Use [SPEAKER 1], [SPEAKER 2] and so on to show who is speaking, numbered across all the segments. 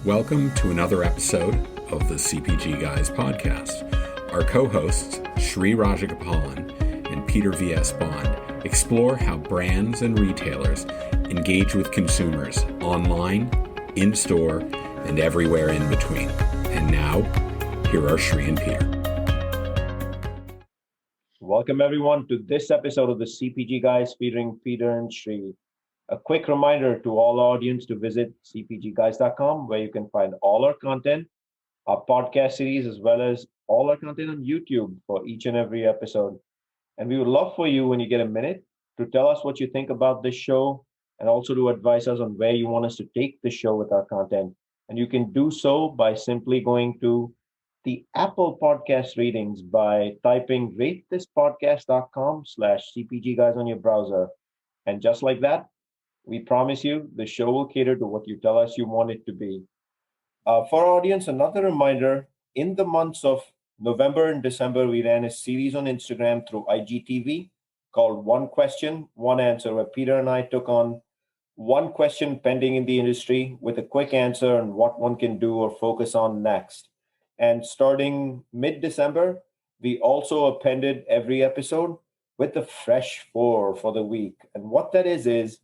[SPEAKER 1] Welcome to another episode of the CPG Guys podcast. Our co-hosts, Sri Rajagopalan and Peter V.S. Bond, explore how brands and retailers engage with consumers online, in-store, and everywhere in between. And now, here are Sri and Peter.
[SPEAKER 2] Welcome, everyone, to this episode of the CPG Guys featuring Peter and Sri. A quick reminder to all audience to visit cpgguys.com, where you can find all our content, our podcast series, as well as all our content on YouTube for each and every episode. And we would love for you, when you get a minute, to tell us what you think about this show and also to advise us on where you want us to take the show with our content. And you can do so by simply going to the Apple Podcast ratings by typing ratethispodcast.com/CPG Guys on your browser. And just like that, we promise you the show will cater to what you tell us you want it to be. For our audience, another reminder, in the months of November and December, we ran a series on Instagram through IGTV called One Question, One Answer, where Peter and I took on one question pending in the industry with a quick answer on what one can do or focus on next. And starting mid-December, we also appended every episode with the Fresh Four for the week. And what that is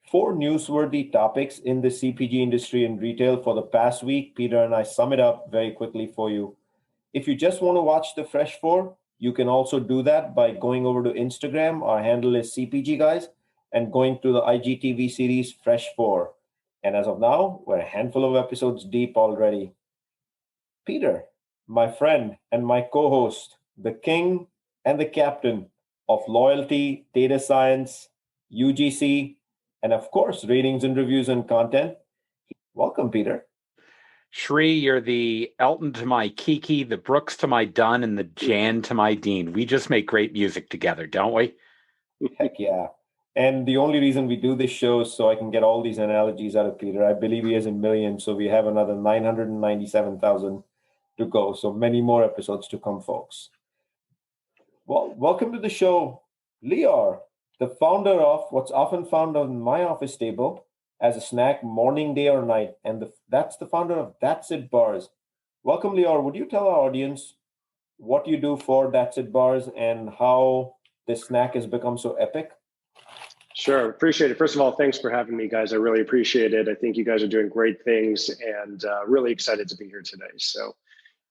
[SPEAKER 2] 4 newsworthy topics in the CPG industry and retail for the past week. Peter and I sum it up very quickly for you. If you just want to watch the Fresh Four, you can also do that by going over to Instagram. Our handle is CPG Guys, and going to the IGTV series Fresh Four. And as of now, we're a handful of episodes deep already. Peter, my friend and my co-host, the king and the captain of loyalty, data science, UGC, and of course, ratings and reviews and content. Welcome, Peter.
[SPEAKER 1] Sri, you're the Elton to my Kiki, the Brooks to my Dunn, and the Jan to my Dean. We just make great music together, don't we?
[SPEAKER 2] Heck yeah. And the only reason we do this show is so I can get all these analogies out of Peter. I believe he has a million, so we have another 997,000 to go. So many more episodes to come, folks. Well, welcome to the show, Lior, the founder of what's often found on my office table as a snack morning, day, or night. And that's the founder of That's It Bars. Welcome, Lior. Would you tell our audience what you do for That's It Bars and how this snack has become so epic?
[SPEAKER 3] Sure. Appreciate it. First of all, thanks for having me, guys. I really appreciate it. I think you guys are doing great things and really excited to be here today. So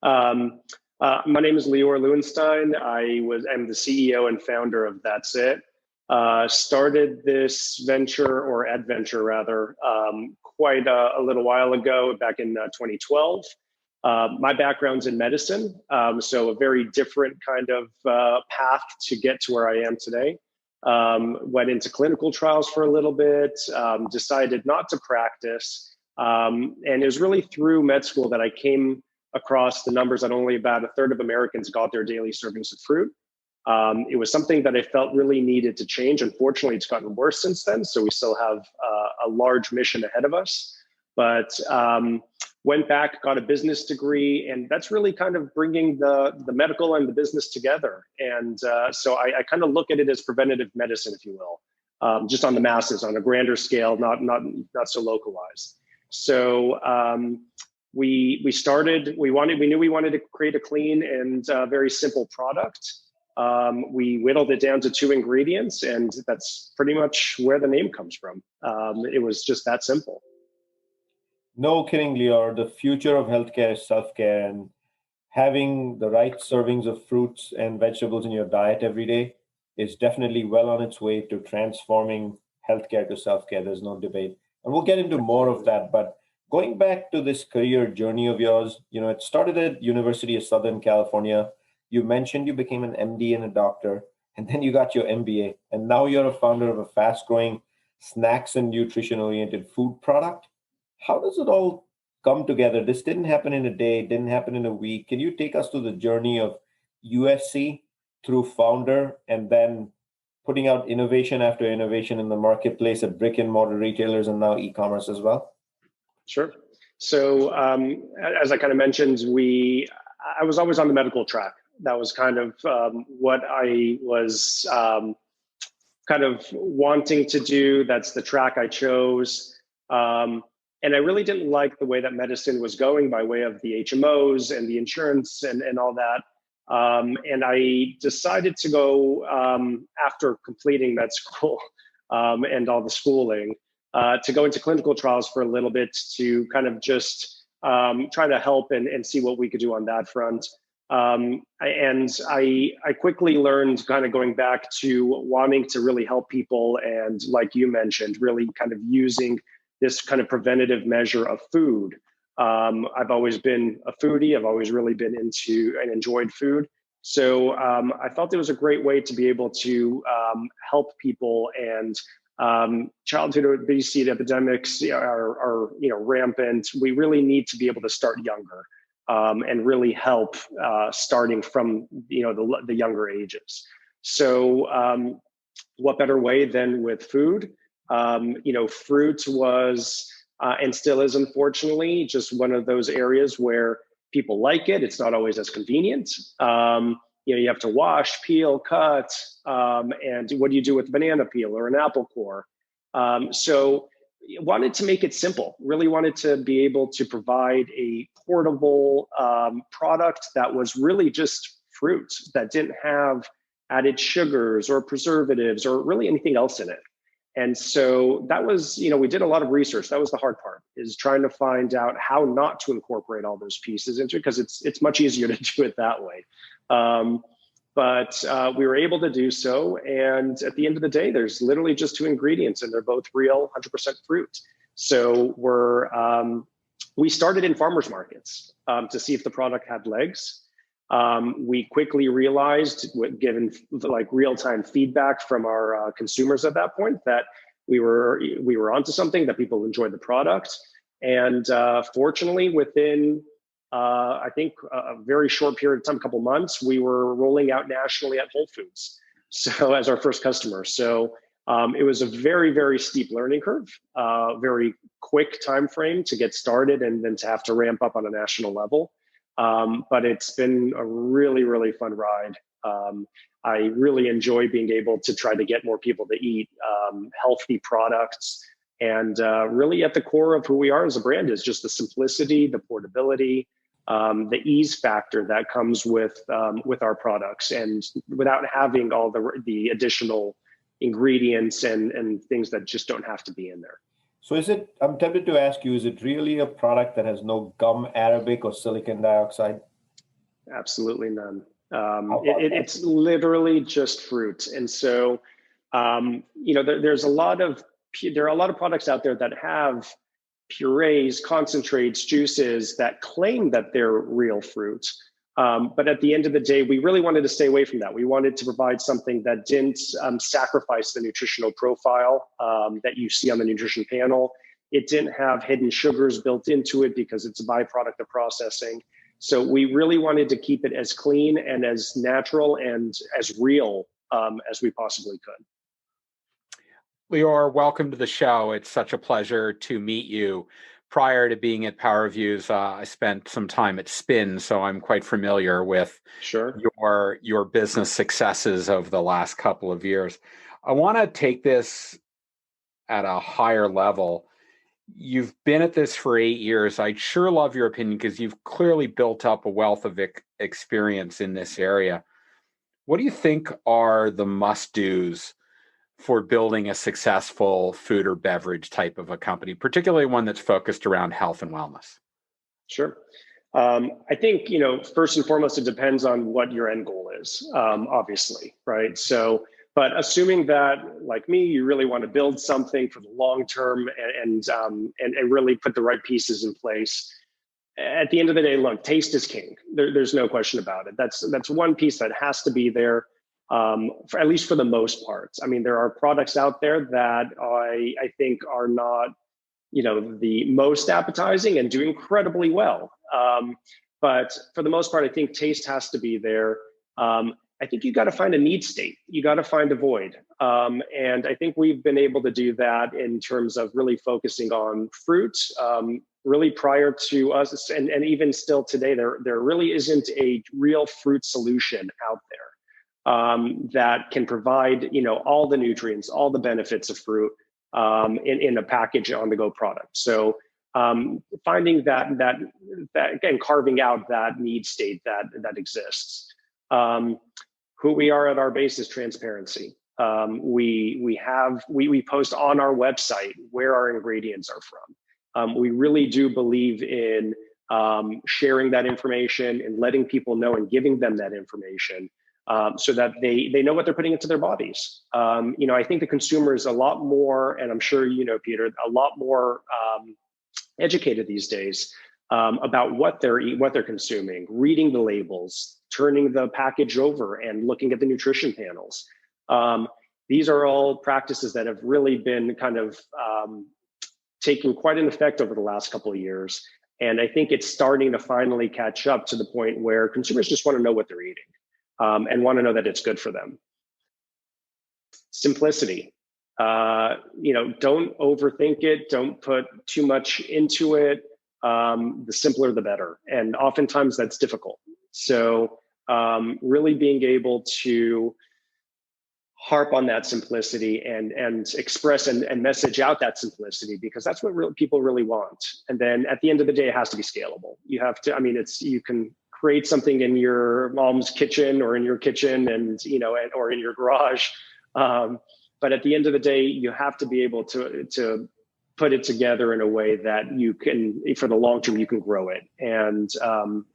[SPEAKER 3] my name is Lior Lewensztain. I'm the CEO and founder of That's It. Started this venture or adventure rather quite a little while ago, back in 2012. My background's in medicine, so a very different kind of path to get to where I am today. Went into clinical trials for a little bit, decided not to practice, and it was really through med school that I came across the numbers that only about a third of Americans got their daily servings of fruit. It was something that I felt really needed to change. Unfortunately, it's gotten worse since then, so we still have a large mission ahead of us. But went back, got a business degree, and that's really kind of bringing the medical and the business together. And so I kind of look at it as preventative medicine, if you will, just on the masses, on a grander scale, not so localized. So we knew we wanted to create a clean and very simple product. We whittled it down to 2 ingredients, and that's pretty much where the name comes from. It was just that simple.
[SPEAKER 2] No kidding, Lior. The future of healthcare is self-care, and having the right servings of fruits and vegetables in your diet every day is definitely well on its way to transforming healthcare to self-care. There's no debate. And we'll get into more of that. But going back to this career journey of yours, it started at University of Southern California. You mentioned you became an MD and a doctor, and then you got your MBA. And now you're a founder of a fast-growing snacks and nutrition-oriented food product. How does it all come together? This didn't happen in a day, didn't happen in a week. Can you take us through the journey of USC through founder and then putting out innovation after innovation in the marketplace at brick and mortar retailers and now e-commerce as well?
[SPEAKER 3] Sure. So as I kind of mentioned, I was always on the medical track. That was kind of what I was kind of wanting to do. That's the track I chose. And I really didn't like the way that medicine was going by way of the HMOs and the insurance and all that. And I decided to go, after completing med school and all the schooling, to go into clinical trials for a little bit to kind of just try to help and see what we could do on that front. And I quickly learned, kind of going back to wanting to really help people, and like you mentioned, really kind of using this kind of preventative measure of food. I've always been a foodie. I've always really been into and enjoyed food. So I felt it was a great way to be able to help people. And childhood obesity epidemics are rampant. We really need to be able to start younger and really help starting from the younger ages. So what better way than with food? Fruit was and still is, unfortunately, just one of those areas where people like it. It's not always as convenient. You have to wash, peel, cut, and what do you do with a banana peel or an apple core? So wanted to make it simple, really wanted to be able to provide a portable product that was really just fruit, that didn't have added sugars or preservatives or really anything else in it. And so that was, we did a lot of research. That was the hard part, is trying to find out how not to incorporate all those pieces into it, because it's much easier to do it that way. But we were able to do so. And at the end of the day, there's literally just two ingredients, and they're both real 100% fruit. So we started in farmers markets to see if the product had legs. We quickly realized, given like real-time feedback from our consumers at that point, that we were onto something, that people enjoyed the product. And fortunately, within I think a very short period of time, a couple months, we were rolling out nationally at Whole Foods, so as our first customer. So it was a very, very steep learning curve, very quick time frame to get started, and then to have to ramp up on a national level. But it's been a really, really fun ride. I really enjoy being able to try to get more people to eat healthy products. And really at the core of who we are as a brand is just the simplicity, the portability, the ease factor that comes with our products, and without having all the additional ingredients and things that just don't have to be in there.
[SPEAKER 2] So I'm tempted to ask you, is it really a product that has no gum arabic or silicon dioxide?
[SPEAKER 3] Absolutely none. It's literally just fruit. And so, there are a lot of products out there that have purees, concentrates, juices that claim that they're real fruit. But at the end of the day, we really wanted to stay away from that. We wanted to provide something that didn't sacrifice the nutritional profile that you see on the nutrition panel. It didn't have hidden sugars built into it because it's a byproduct of processing. So we really wanted to keep it as clean and as natural and as real as we possibly could.
[SPEAKER 1] Lior, welcome to the show. It's such a pleasure to meet you. Prior to being at Power Reviews, I spent some time at Spin, so I'm quite familiar with your business successes over the last couple of years. I want to take this at a higher level. You've been at this for 8 years. I'd sure love your opinion, because you've clearly built up a wealth of experience in this area. What do you think are the must-dos for building a successful food or beverage type of a company, particularly one that's focused around health and wellness?
[SPEAKER 3] Sure. I think, first and foremost, it depends on what your end goal is, obviously, right? So, but assuming that, like me, you really want to build something for the long term and really put the right pieces in place. At the end of the day, look, taste is king. There's no question about it. That's one piece that has to be there. At least for the most part. I mean, there are products out there that I think are not, the most appetizing and do incredibly well. But for the most part, I think taste has to be there. I think you got to find a need state. You got to find a void. And I think we've been able to do that in terms of really focusing on fruit. Really prior to us, and even still today, there really isn't a real fruit solution out there that can provide, all the nutrients, all the benefits of fruit in a package on-the-go product. So finding that and carving out that need state that exists. Who we are at our base is transparency. We post on our website where our ingredients are from. We really do believe in sharing that information and letting people know and giving them that information so that they know what they're putting into their bodies. I think the consumer is a lot more, and I'm sure you know, Peter, a lot more educated these days about what they're consuming, reading the labels, turning the package over and looking at the nutrition panels. These are all practices that have really been kind of taking quite an effect over the last couple of years. And I think it's starting to finally catch up to the point where consumers just want to know what they're eating and want to know that it's good for them. Simplicity. Don't overthink it. Don't put too much into it. The simpler, the better. And oftentimes that's difficult. So really being able to harp on that simplicity and express and message out that simplicity, because that's what people really want. And then at the end of the day, it has to be scalable. You have to, you can create something in your mom's kitchen or in your kitchen and, or in your garage. But at the end of the day, you have to be able to put it together in a way that you can, for the long term, you can grow it. And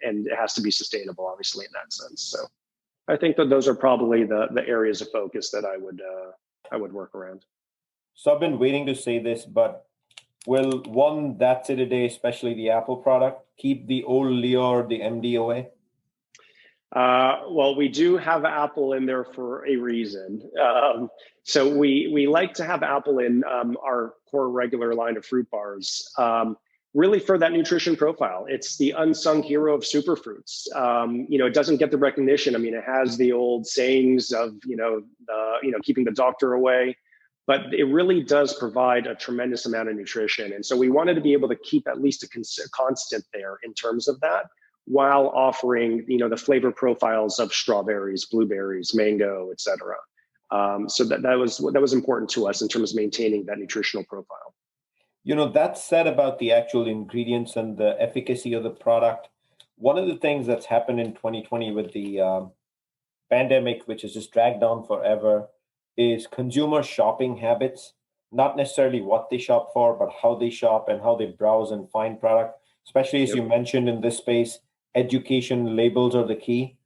[SPEAKER 3] it has to be sustainable, obviously, in that sense. So I think that those are probably the areas of focus that I would work around.
[SPEAKER 2] So I've been waiting to say this, but will That's It a Day, especially the Apple product, keep the old Lior, the MD away?
[SPEAKER 3] Well, we do have Apple in there for a reason. So we like to have Apple in our core regular line of fruit bars, really for that nutrition profile. It's the unsung hero of superfruits. It doesn't get the recognition. It has the old sayings of, keeping the doctor away, but it really does provide a tremendous amount of nutrition. And so we wanted to be able to keep at least a constant there in terms of that, while offering, the flavor profiles of strawberries, blueberries, mango, et cetera. So that was important to us in terms of maintaining that nutritional profile.
[SPEAKER 2] That said about the actual ingredients and the efficacy of the product, one of the things that's happened in 2020 with the pandemic, which has just dragged on forever, is consumer shopping habits, not necessarily what they shop for, but how they shop and how they browse and find product, especially as you mentioned in this space. Education, labels are the key.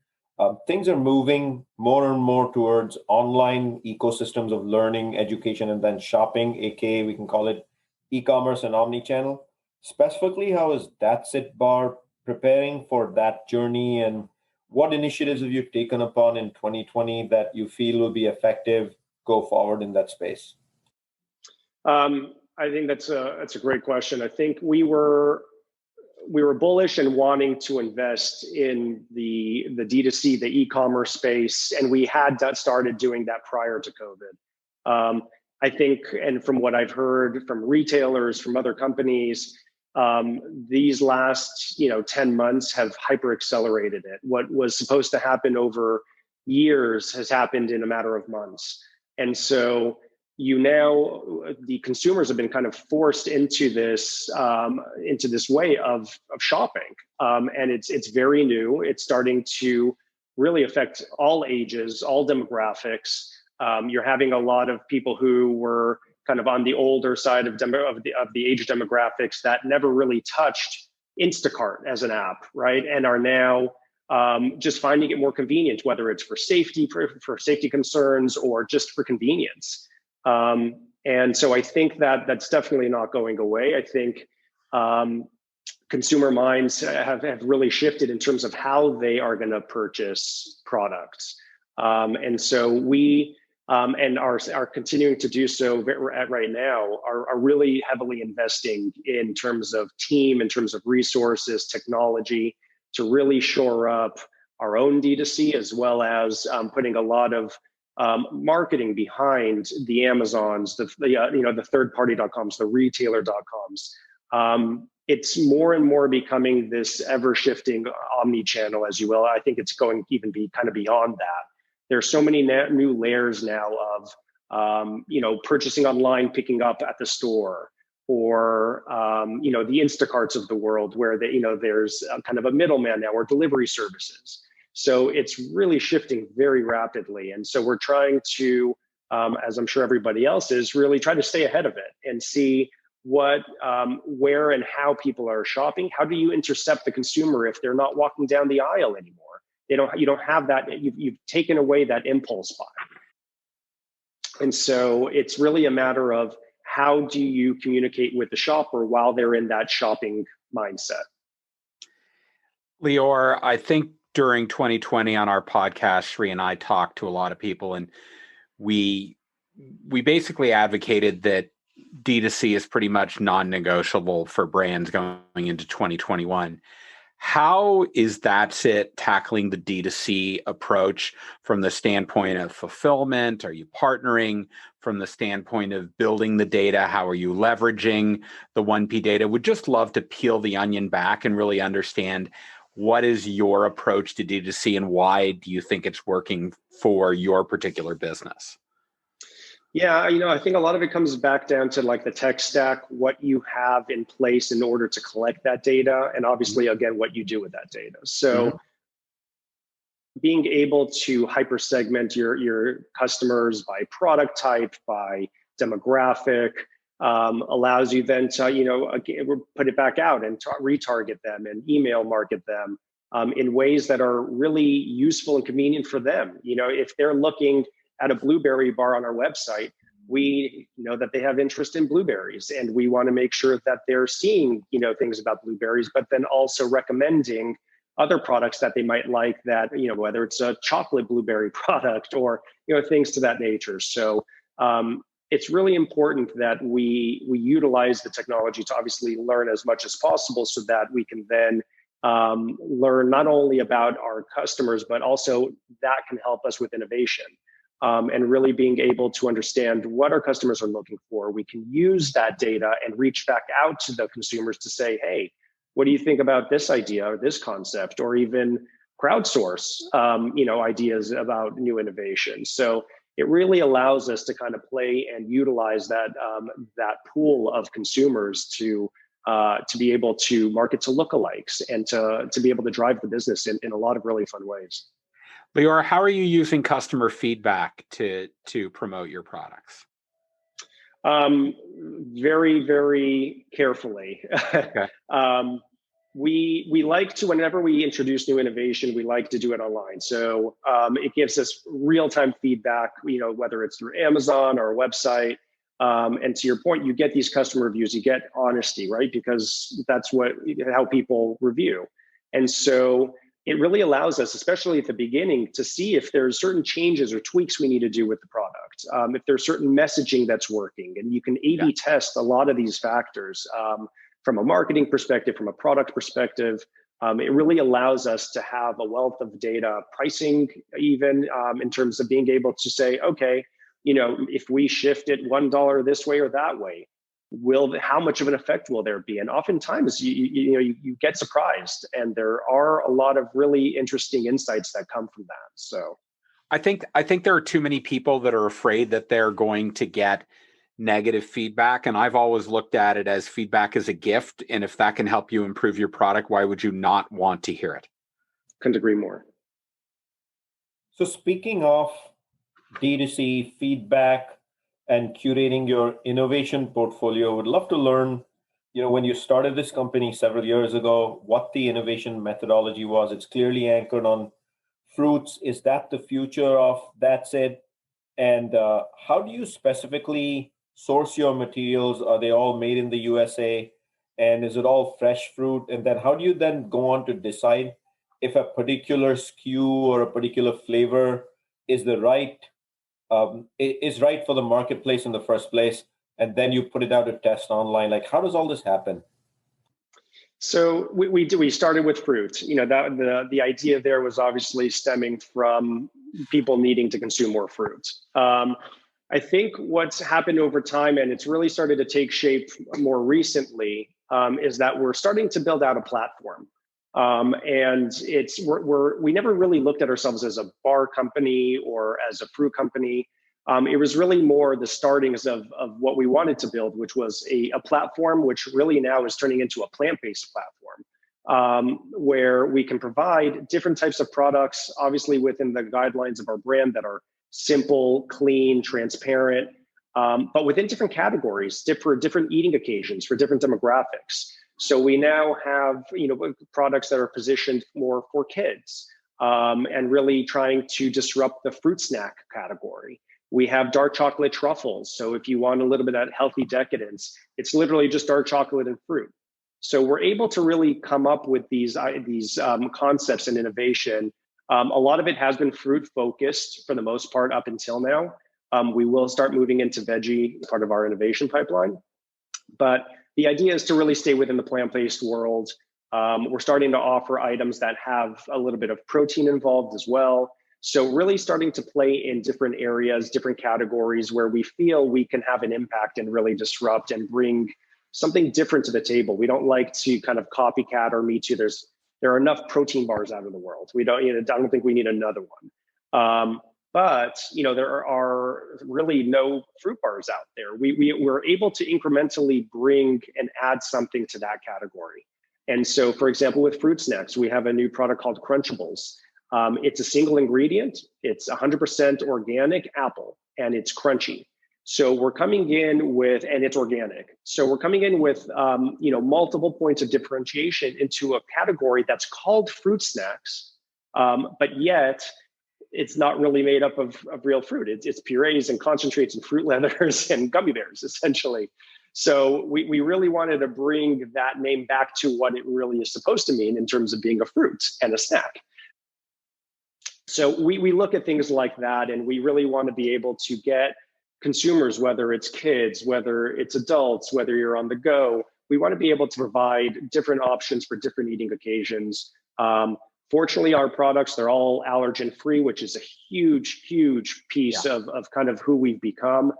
[SPEAKER 2] Things are moving more and more towards online ecosystems of learning, education, and then shopping, aka we can call it e-commerce and omnichannel. Specifically, how is That's It Bar preparing for that journey, and what initiatives have you taken upon in 2020 that you feel will be effective go forward in that space?
[SPEAKER 3] I think that's a great question. I think we were bullish and wanting to invest in the D2C, the e-commerce space, and we had started doing that prior to COVID. I think, and from what I've heard from retailers, from other companies, these last 10 months have hyper accelerated it. What was supposed to happen over years has happened in a matter of months, and so the consumers have been kind of forced into this way of shopping, and it's very new. It's starting to really affect all ages, all demographics. You're having a lot of people who were kind of on the older side of the age demographics that never really touched Instacart as an app, right? And are now just finding it more convenient, whether it's for safety concerns or just for convenience. And so I think that's definitely not going away. I think consumer minds have really shifted in terms of how they are going to purchase products. And so we and are continuing to do so right now, are really heavily investing in terms of team, in terms of resources, technology, to really shore up our own D2C, as well as putting a lot of marketing behind the Amazons, the third-party.coms, the retailer.coms. It's more and more becoming this ever-shifting omni-channel, as you will. I think it's going to even be kind of beyond that. There's so many new layers now of, purchasing online, picking up at the store, or the Instacarts of the world, where there's kind of a middleman now, or delivery services. So it's really shifting very rapidly, and so we're trying to, as I'm sure everybody else is, really try to stay ahead of it and see what, where, and how people are shopping. How do you intercept the consumer if they're not walking down the aisle anymore? You don't have that. You've taken away that impulse buy. And so it's really a matter of how do you communicate with the shopper while they're in that shopping mindset.
[SPEAKER 1] Lior, I think during 2020 on our podcast, Sri and I talked to a lot of people, and we basically advocated that D2C is pretty much non-negotiable for brands going into 2021. How is That's It tackling the D2C approach from the standpoint of fulfillment? Are you partnering from the standpoint of building the data? How are you leveraging the 1P data? Would just love to peel the onion back and really understand what is your approach to D2C and why do you think it's working for your particular business?
[SPEAKER 3] Yeah, I think a lot of it comes back down to like the tech stack, what you have in place in order to collect that data, and obviously, again, what you do with that data. So being able to hyper segment your customers by product type, by demographic, allows you then to, put it back out and retarget them and email market them in ways that are really useful and convenient for them. If they're looking at a blueberry bar on our website, we know that they have interest in blueberries, and we want to make sure that they're seeing, things about blueberries, but then also recommending other products that they might like, that, whether it's a chocolate blueberry product or, things to that nature. So it's really important that we utilize the technology to obviously learn as much as possible, so that we can then learn not only about our customers, but also that can help us with innovation. And really being able to understand what our customers are looking for. We can use that data and reach back out to the consumers to say, hey, what do you think about this idea or this concept, or even crowdsource, ideas about new innovation. So it really allows us to kind of play and utilize that pool of consumers to be able to market to lookalikes and to be able to drive the business in a lot of really fun ways.
[SPEAKER 1] Lior, how are you using customer feedback to promote your products?
[SPEAKER 3] Very, very carefully.
[SPEAKER 1] Okay.
[SPEAKER 3] We like to, whenever we introduce new innovation, we like to do it online. So it gives us real-time feedback, whether it's through Amazon or a website. And to your point, you get these customer reviews, you get honesty, right? Because that's how people review. And so it really allows us, especially at the beginning, to see if there's certain changes or tweaks we need to do with the product. If there's certain messaging that's working, and you can A/B test a lot of these factors from a marketing perspective, from a product perspective. It really allows us to have a wealth of data, pricing, even in terms of being able to say, okay, if we shift it $1 this way or that way, how much of an effect will there be? And oftentimes you get surprised, and there are a lot of really interesting insights that come from that. So
[SPEAKER 1] I think there are too many people that are afraid that they're going to get negative feedback. And I've always looked at it as feedback is a gift. And if that can help you improve your product, why would you not want to hear it?
[SPEAKER 3] Couldn't agree more.
[SPEAKER 2] So speaking of D2C feedback and curating your innovation portfolio, would love to learn, when you started this company several years ago, what the innovation methodology was. It's clearly anchored on fruits. Is that the future of That's It? And how do you specifically source your materials? Are they all made in the USA? And is it all fresh fruit? And then how do you then go on to decide if a particular SKU or a particular flavor is right for the marketplace in the first place, and then you put it out to test online? Like, how does all this happen?
[SPEAKER 3] So we started with fruit. That the idea there was obviously stemming from people needing to consume more fruit. I think what's happened over time, and it's really started to take shape more recently, is that we're starting to build out a platform. And we never really looked at ourselves as a bar company or as a fruit company. It was really more the startings of what we wanted to build, which was a platform, which really now is turning into a plant-based platform, where we can provide different types of products, obviously within the guidelines of our brand that are simple, clean, transparent, but within different categories, different eating occasions for different demographics. So we now have, products that are positioned more for kids, and really trying to disrupt the fruit snack category. We have dark chocolate truffles. So if you want a little bit of that healthy decadence, it's literally just dark chocolate and fruit. So we're able to really come up with these concepts and innovation. A lot of it has been fruit focused for the most part up until now. We will start moving into veggie as part of our innovation pipeline. But the idea is to really stay within the plant-based world. We're starting to offer items that have a little bit of protein involved as well. So really starting to play in different areas, different categories where we feel we can have an impact and really disrupt and bring something different to the table. We don't like to kind of copycat or me too. There are enough protein bars out of the world. I don't think we need another one. But there are really no fruit bars out there. We're able to incrementally bring and add something to that category. And so, for example, with fruit snacks, we have a new product called Crunchables. It's a single ingredient. It's 100% organic apple, and it's crunchy. So we're coming in with, and it's organic. So we're coming in with, multiple points of differentiation into a category that's called fruit snacks, but yet it's not really made up of real fruit. It's purees and concentrates and fruit leathers and gummy bears, essentially. So we really wanted to bring that name back to what it really is supposed to mean in terms of being a fruit and a snack. So we look at things like that, and we really want to be able to get consumers, whether it's kids, whether it's adults, whether you're on the go, we want to be able to provide different options for different eating occasions. Fortunately, our products, they're all allergen free, which is a huge, huge piece of kind of who we've become.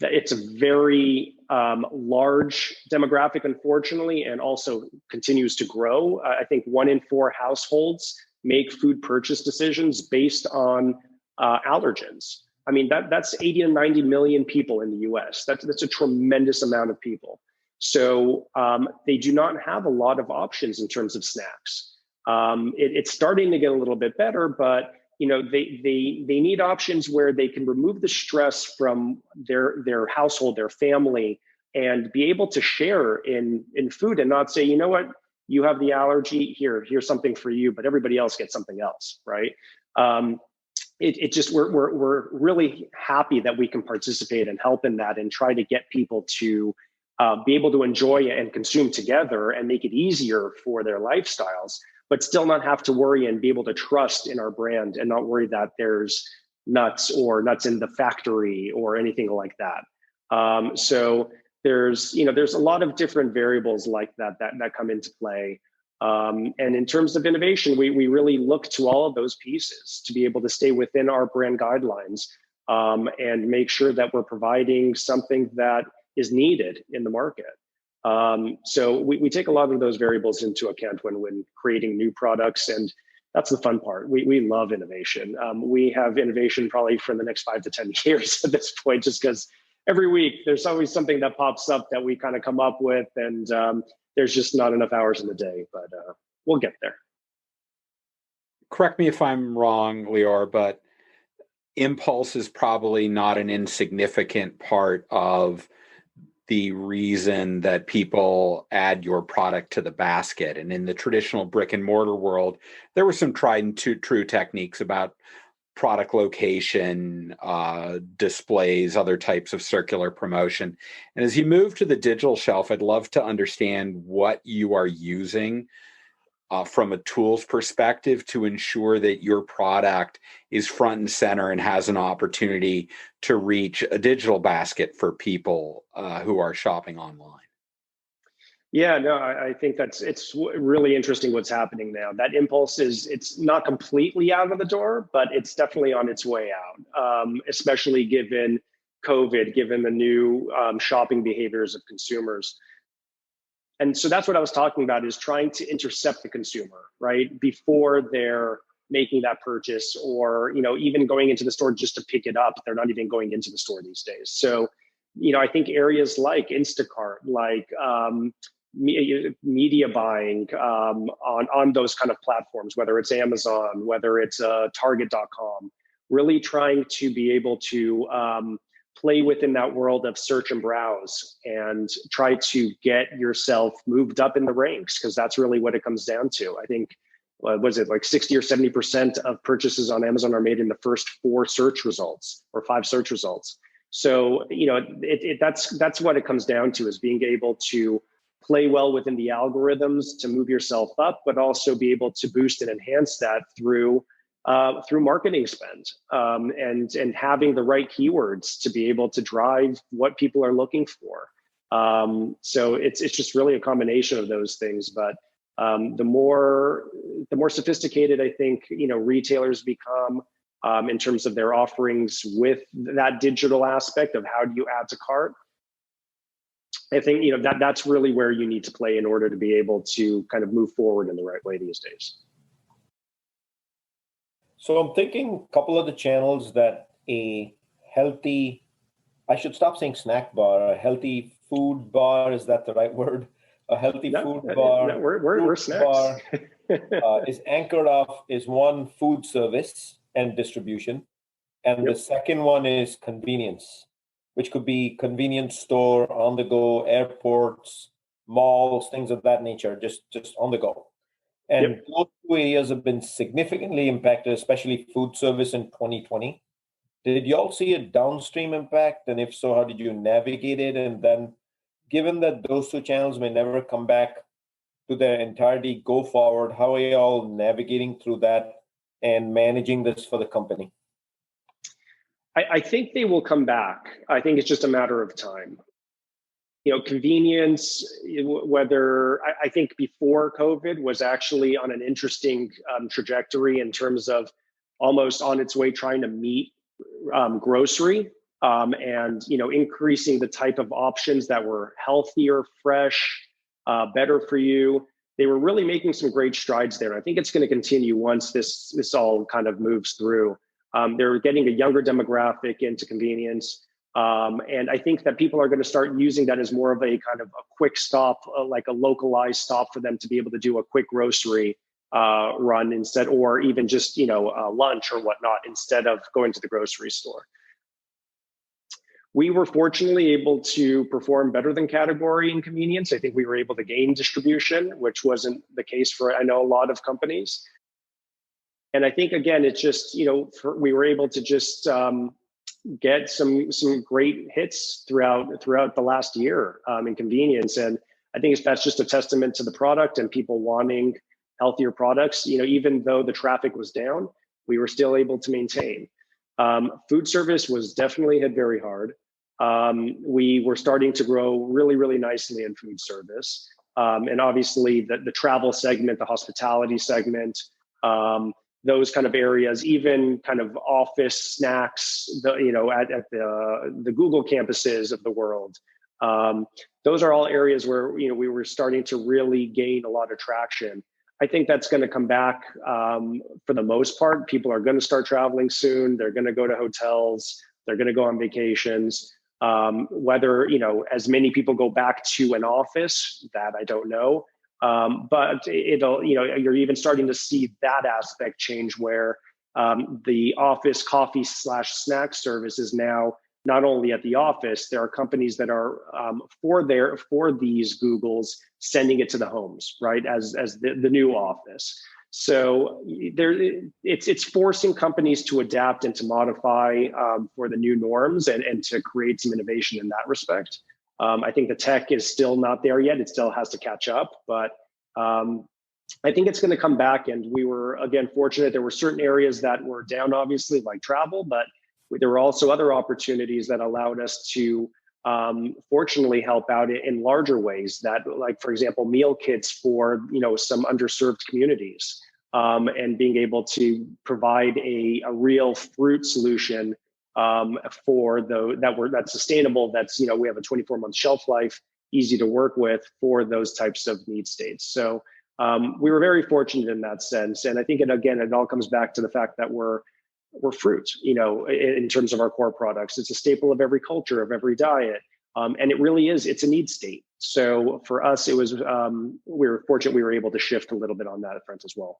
[SPEAKER 3] It's a very large demographic, unfortunately, and also continues to grow. I think 1 in 4 households make food purchase decisions based on allergens. I mean, that's 80 to 90 million people in the US. That's a tremendous amount of people. So they do not have a lot of options in terms of snacks. It's starting to get a little bit better, but they need options where they can remove the stress from their household, their family, and be able to share in food and not say, you know what, you have the allergy, here's something for you, but everybody else gets something else, right? We're really happy that we can participate and help in that and try to get people to be able to enjoy and consume together and make it easier for their lifestyles, but still not have to worry and be able to trust in our brand and not worry that there's nuts in the factory or anything like that. So there's a lot of different variables like that come into play. And in terms of innovation, we really look to all of those pieces to be able to stay within our brand guidelines, and make sure that we're providing something that is needed in the market. So we take a lot of those variables into account when creating new products, and that's the fun part. We love innovation. We have innovation probably for the next 5 to 10 years at this point, just because every week there's always something that pops up that we kind of come up with, and there's just not enough hours in the day, but we'll get there.
[SPEAKER 1] Correct me if I'm wrong, Lior, but impulse is probably not an insignificant part of the reason that people add your product to the basket. And in the traditional brick and mortar world, there were some tried and true techniques about product location, displays, other types of circular promotion. And as you move to the digital shelf, I'd love to understand what you are using from a tools perspective to ensure that your product is front and center and has an opportunity to reach a digital basket for people who are shopping online.
[SPEAKER 3] Yeah, no, I think it's really interesting what's happening now. That impulse it's not completely out of the door, but it's definitely on its way out, especially given COVID, given the new shopping behaviors of consumers. And so that's what I was talking about, is trying to intercept the consumer, right? Before they're making that purchase, or even going into the store just to pick it up. They're not even going into the store these days. So I think areas like Instacart, like media buying on those kind of platforms, whether it's Amazon, whether it's Target.com, really trying to be able to play within that world of search and browse and try to get yourself moved up in the ranks, because that's really what it comes down to. I think, was it like 60 or 70% of purchases on Amazon are made in the first 4 search results or 5 search results. So, that's what it comes down to, is being able to play well within the algorithms to move yourself up, but also be able to boost and enhance that through marketing spend, and having the right keywords to be able to drive what people are looking for. So it's just really a combination of those things. But the more sophisticated I think retailers become in terms of their offerings with that digital aspect of how do you add to cart, I think that's really where you need to play in order to be able to kind of move forward in the right way these days.
[SPEAKER 2] So I'm thinking a couple of the channels that a healthy, I should stop saying snack bar, a healthy food bar, is that the right word? A healthy food bar.
[SPEAKER 3] No, we're snacks.
[SPEAKER 2] Bar, is anchored off is one, food service and distribution. And the second one is convenience, which could be convenience store, on the go, airports, malls, things of that nature, just on the go. And those 2 areas have been significantly impacted, especially food service in 2020. Did y'all see a downstream impact? And if so, how did you navigate it? And then, given that those 2 channels may never come back to their entirety go forward, how are y'all navigating through that and managing this for the company?
[SPEAKER 3] I think they will come back. I think it's just a matter of time. Convenience, whether I think before COVID was actually on an interesting trajectory in terms of almost on its way trying to meet grocery, and increasing the type of options that were healthier, fresh, better for you. They were really making some great strides there. I think it's going to continue once this all kind of moves through. They're getting a younger demographic into convenience. And I think that people are going to start using that as more of a kind of a quick stop, like a localized stop for them to be able to do a quick grocery run instead, or even just, lunch or whatnot, instead of going to the grocery store. We were fortunately able to perform better than category in convenience. I think we were able to gain distribution, which wasn't the case for, I know, a lot of companies. And I think, again, it's just, we were able to just get some great hits throughout the last year in convenience. And I think that's just a testament to the product and people wanting healthier products. Even though the traffic was down, we were still able to maintain. Food service was definitely hit very hard. We were starting to grow really, really nicely in food service. And obviously the travel segment, the hospitality segment, those kind of areas, even kind of office snacks, at the Google campuses of the world. Those are all areas where, we were starting to really gain a lot of traction. I think that's going to come back for the most part. People are going to start traveling soon. They're going to go to hotels. They're going to go on vacations. Whether, as many people go back to an office, that I don't know. But it'll, you're even starting to see that aspect change where the office coffee / snack service is now not only at the office. There are companies that are for these Googles sending it to the homes, right, as the new office. So it's forcing companies to adapt and to modify for the new norms and to create some innovation in that respect. I think the tech is still not there yet. It still has to catch up, but I think it's going to come back. And we were, again, fortunate. There were certain areas that were down, obviously, like travel, but there were also other opportunities that allowed us to fortunately help out in larger ways, that, like, for example, meal kits for, some underserved communities, and being able to provide a real fruit solution for that's sustainable, that's, we have a 24-month shelf life, easy to work with for those types of need states. So we were very fortunate in that sense. And I think it all comes back to the fact that we're fruit, in terms of our core products. It's a staple of every culture, of every diet. And it really is, it's a need state. So for us, it was, we were fortunate we were able to shift a little bit on that front as well.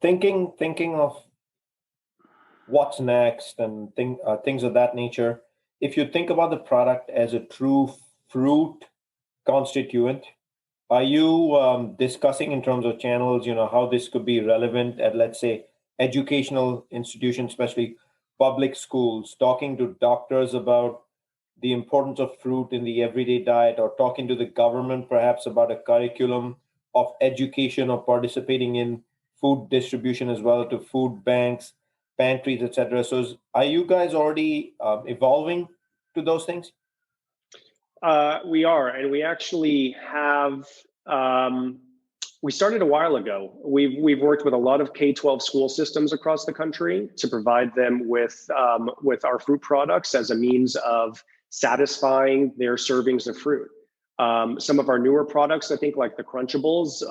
[SPEAKER 2] Thinking of what's next and things of that nature, if you think about the product as a true fruit constituent, are you discussing in terms of channels, how this could be relevant at, let's say, educational institutions, especially public schools, talking to doctors about the importance of fruit in the everyday diet, or talking to the government perhaps about a curriculum of education or participating in food distribution as well to food banks, pantries, etc. So are you guys already evolving to those things?
[SPEAKER 3] We are, and we actually have. We started a while ago. We've worked with a lot of K-12 school systems across the country to provide them with our fruit products as a means of satisfying their servings of fruit. Some of our newer products, I think, like the Crunchables,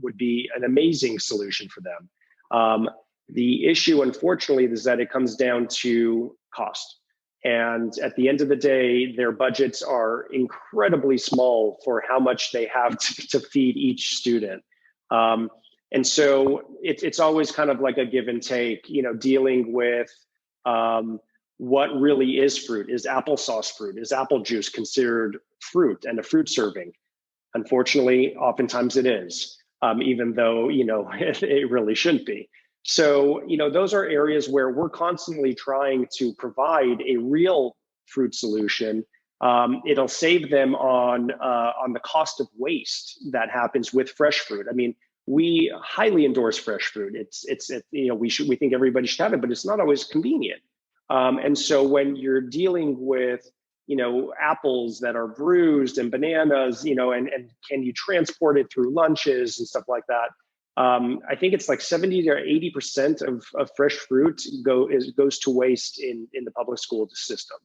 [SPEAKER 3] would be an amazing solution for them. The issue, unfortunately, is that it comes down to cost. And at the end of the day, their budgets are incredibly small for how much they have to feed each student. And so it's always kind of like a give and take, dealing with what really is fruit. Is applesauce fruit? Is apple juice considered fruit and a fruit serving? Unfortunately, oftentimes it is, even though, it really shouldn't be. So, those are areas where we're constantly trying to provide a real fruit solution. It'll save them on the cost of waste that happens with fresh fruit. I mean, we highly endorse fresh fruit. We think everybody should have it, but it's not always convenient. And so when you're dealing with, apples that are bruised and bananas, and can you transport it through lunches and stuff like that? I think it's like 70 to 80% of fresh fruit goes to waste in the public school system.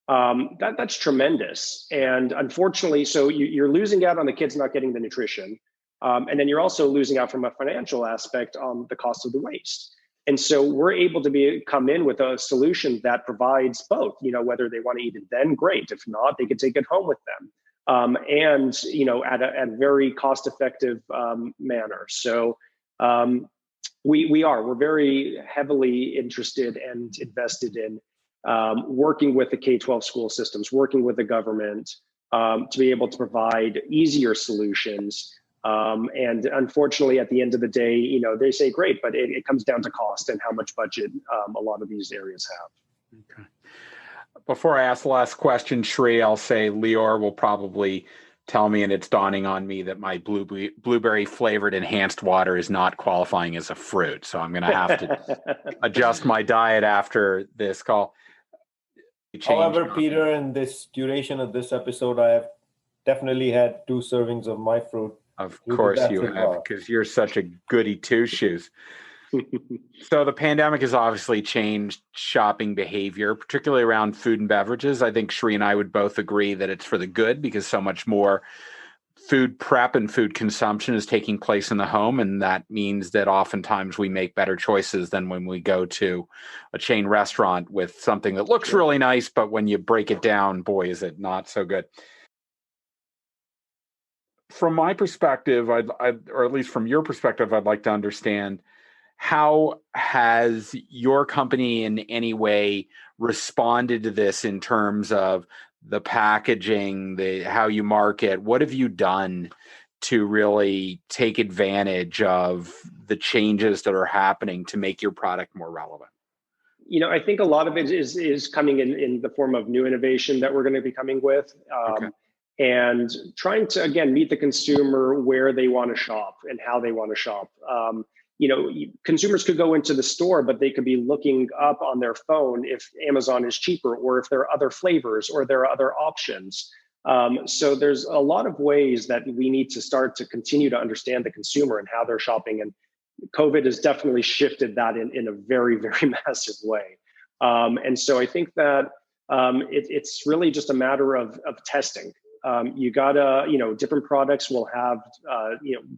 [SPEAKER 3] That's tremendous. And unfortunately, so you're losing out on the kids not getting the nutrition. And then you're also losing out from a financial aspect on the cost of the waste. And so we're able to come in with a solution that provides both, whether they want to eat it then, great. If not, they can take it home with them. And at a very cost-effective manner. So we're very heavily interested and invested in working with the K-12 school systems, working with the government to be able to provide easier solutions. And unfortunately, at the end of the day, they say great, but it comes down to cost and how much budget a lot of these areas have.
[SPEAKER 1] Okay. Before I ask the last question, Shri, I'll say Lior will probably tell me, and it's dawning on me, that my blueberry flavored enhanced water is not qualifying as a fruit. So I'm going to have to adjust my diet after this call.
[SPEAKER 2] However, Peter, in this duration of this episode, I have definitely had 2 servings of my fruit.
[SPEAKER 1] Of course you have, because you're such a goody two-shoes. So the pandemic has obviously changed shopping behavior, particularly around food and beverages. I think Shri and I would both agree that it's for the good, because so much more food prep and food consumption is taking place in the home. And that means that oftentimes we make better choices than when we go to a chain restaurant with something that looks really nice, but when you break it down, boy, is it not so good. From my perspective, or at least from your perspective, I'd like to understand, how has your company in any way responded to this in terms of the packaging, how you market? What have you done to really take advantage of the changes that are happening to make your product more relevant?
[SPEAKER 3] I think a lot of it is coming in the form of new innovation that we're going to be coming with. Okay. And trying to, again, meet the consumer where they want to shop and how they want to shop. Consumers could go into the store, but they could be looking up on their phone if Amazon is cheaper, or if there are other flavors, or there are other options. So there's a lot of ways that we need to start to continue to understand the consumer and how they're shopping. And COVID has definitely shifted that in a very, very massive way. And so I think that it's really just a matter of testing. You gotta, different products will have,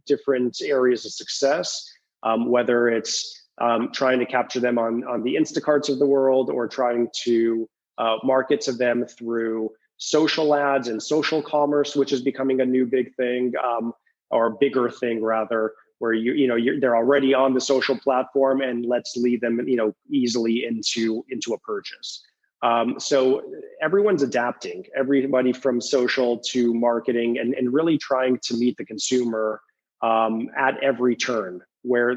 [SPEAKER 3] different areas of success, whether it's trying to capture them on the Instacarts of the world, or trying to market to them through social ads and social commerce, which is becoming a new big thing, or bigger thing rather, where they're already on the social platform, and let's lead them, easily into a purchase. So everyone's adapting, everybody from social to marketing, and really trying to meet the consumer at every turn, where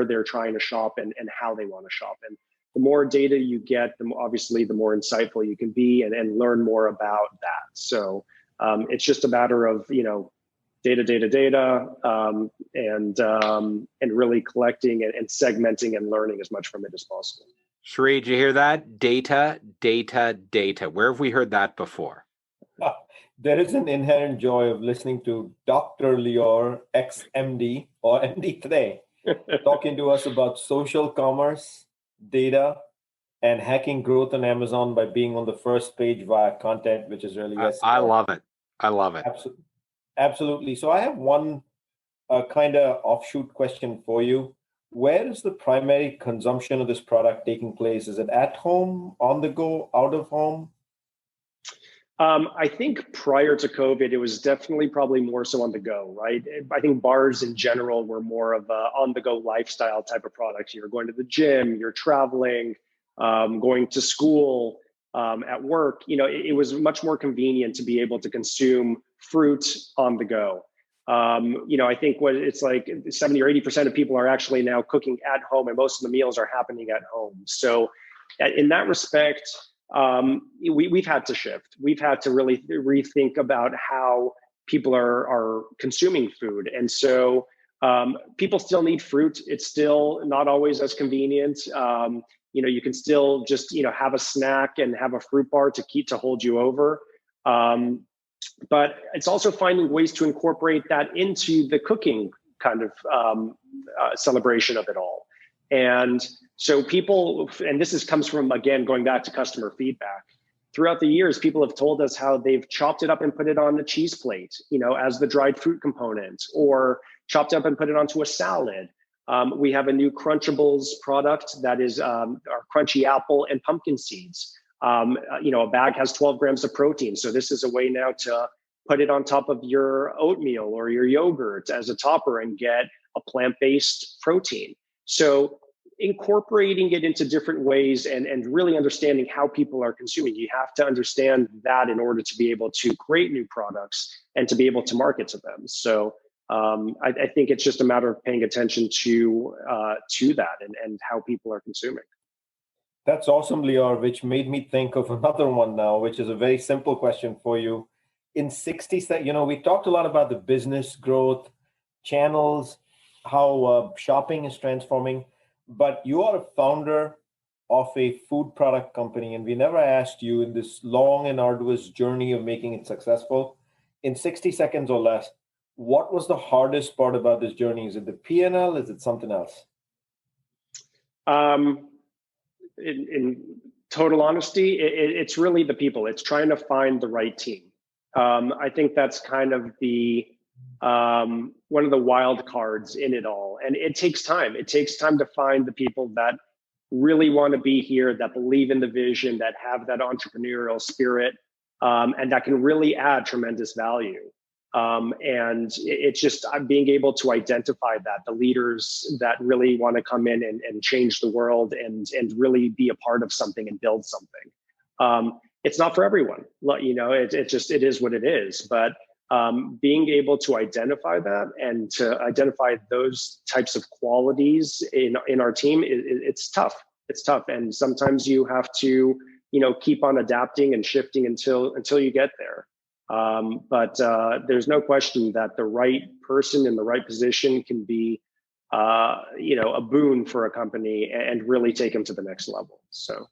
[SPEAKER 3] they're trying to shop and how they want to shop. And the more data you get, obviously the more insightful you can be and learn more about that. So it's just a matter of, data, and really collecting and segmenting and learning as much from it as possible.
[SPEAKER 1] Shri, did you hear that? Data. Where have we heard that before?
[SPEAKER 2] There is an inherent joy of listening to Dr. Lior, ex-MD, or MD today, talking to us about social commerce, data, and hacking growth on Amazon by being on the first page via content, which is really SEO.
[SPEAKER 1] I love it.
[SPEAKER 2] Absolutely. So I have one kind of offshoot question for you. Where is the primary consumption of this product taking place? Is it at home, on the go, out of home?
[SPEAKER 3] I think prior to COVID, it was definitely probably more so on the go, right? I think bars in general were more of a on the go lifestyle type of product. You're going to the gym, you're traveling, going to school, at work. It was much more convenient to be able to consume fruit on the go. I think it's like 70 or 80% of people are actually now cooking at home, and most of the meals are happening at home. So in that respect, we've had to shift. We've had to really rethink about how people are consuming food. And so people still need fruit. It's still not always as convenient. You can still just, have a snack and have a fruit bar to hold you over. But it's also finding ways to incorporate that into the cooking kind of celebration of it all. And so people, and comes from, again, going back to customer feedback. Throughout the years, people have told us how they've chopped it up and put it on a cheese plate, as the dried fruit component, or chopped up and put it onto a salad. We have a new Crunchables product that is our crunchy apple and pumpkin seeds. A bag has 12 grams of protein. So this is a way now to put it on top of your oatmeal or your yogurt as a topper and get a plant-based protein. So incorporating it into different ways and really understanding how people are consuming. You have to understand that in order to be able to create new products and to be able to market to them. So I think it's just a matter of paying attention to that and how people are consuming.
[SPEAKER 2] That's awesome, Lior, which made me think of another one now, which is a very simple question for you. In 60 seconds, we talked a lot about the business growth, channels, how shopping is transforming, but you are a founder of a food product company, and we never asked you in this long and arduous journey of making it successful, in 60 seconds or less, what was the hardest part about this journey? Is it the P&L? Is it something else?
[SPEAKER 3] In total honesty, it's really the people. It's trying to find the right team. I think that's kind of the one of the wild cards in it all. And it takes time. It takes time to find the people that really want to be here, that believe in the vision, that have that entrepreneurial spirit, and that can really add tremendous value. And it's just being able to identify that, the leaders that really want to come in and change the world and really be a part of something and build something. It's not for everyone, it is what it is. But being able to identify that and to identify those types of qualities in our team, it's tough. It's tough. And sometimes you have to, keep on adapting and shifting until you get there. But there's no question that the right person in the right position can be, a boon for a company and really take them to the next level. So.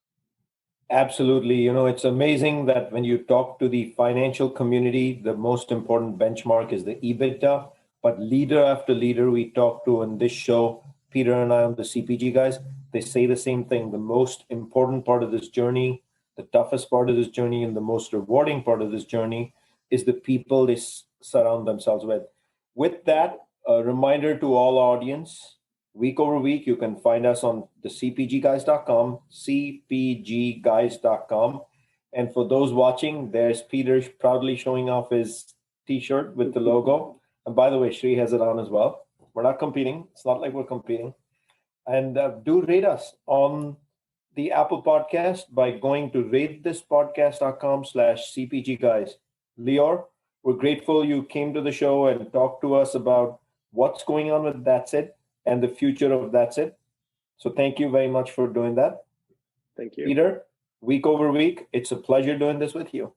[SPEAKER 2] Absolutely. It's amazing that when you talk to the financial community, the most important benchmark is the EBITDA. But leader after leader we talk to on this show, Peter and I on the CPG guys, they say the same thing. The most important part of this journey, the toughest part of this journey, and the most rewarding part of this journey is the people they surround themselves with. With that, a reminder to all audience, week over week, you can find us on the cpgguys.com, cpgguys.com. And for those watching, there's Peter proudly showing off his t-shirt with the logo. And by the way, Shri has it on as well. We're not competing. It's not like we're competing. And do rate us on the Apple Podcast by going to ratethispodcast.com/cpgguys. Lior, we're grateful you came to the show and talked to us about what's going on with That's It and the future of That's It. So thank you very much for doing that.
[SPEAKER 3] Thank you.
[SPEAKER 2] Peter, week over week, it's a pleasure doing this with you.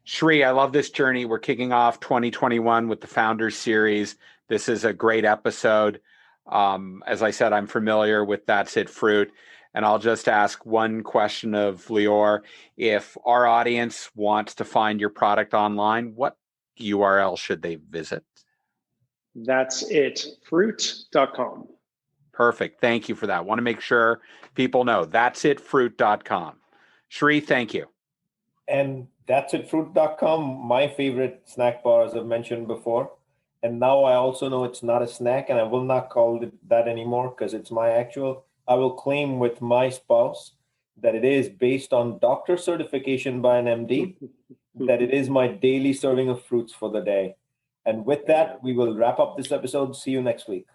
[SPEAKER 1] Shri, I love this journey. We're kicking off 2021 with the Founders Series. This is a great episode. As I said, I'm familiar with That's It Fruit. And I'll just ask one question of Lior. If our audience wants to find your product online, what URL should they visit?
[SPEAKER 3] That'sitfruit.com.
[SPEAKER 1] Perfect. Thank you for that. Want to make sure people know. That'sitfruit.com. Shri, thank you.
[SPEAKER 2] And that'sitfruit.com, my favorite snack bar, as I've mentioned before. And now I also know it's not a snack, and I will not call it that anymore because it's my actual. I will claim with my spouse that it is based on doctor certification by an MD, that it is my daily serving of fruits for the day. And with that, we will wrap up this episode. See you next week.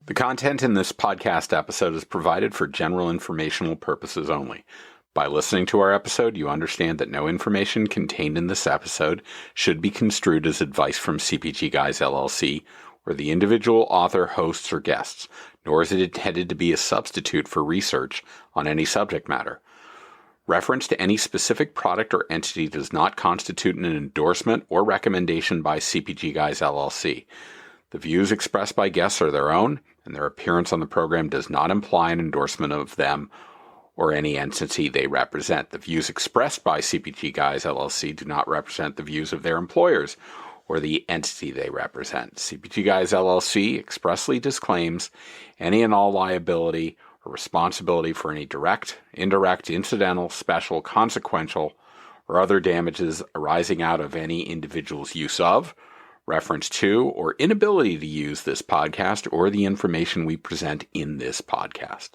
[SPEAKER 1] The content in this podcast episode is provided for general informational purposes only. By listening to our episode, you understand that no information contained in this episode should be construed as advice from CPG Guys LLC or the individual author, hosts, or guests, nor is it intended to be a substitute for research on any subject matter. Reference to any specific product or entity does not constitute an endorsement or recommendation by CPG Guys LLC. The views expressed by guests are their own, and their appearance on the program does not imply an endorsement of them or any entity they represent. The views expressed by CPG Guys LLC do not represent the views of their employers or the entity they represent. CPG Guys LLC expressly disclaims any and all liability or responsibility for any direct, indirect, incidental, special, consequential, or other damages arising out of any individual's use of, reference to, or inability to use this podcast or the information we present in this podcast.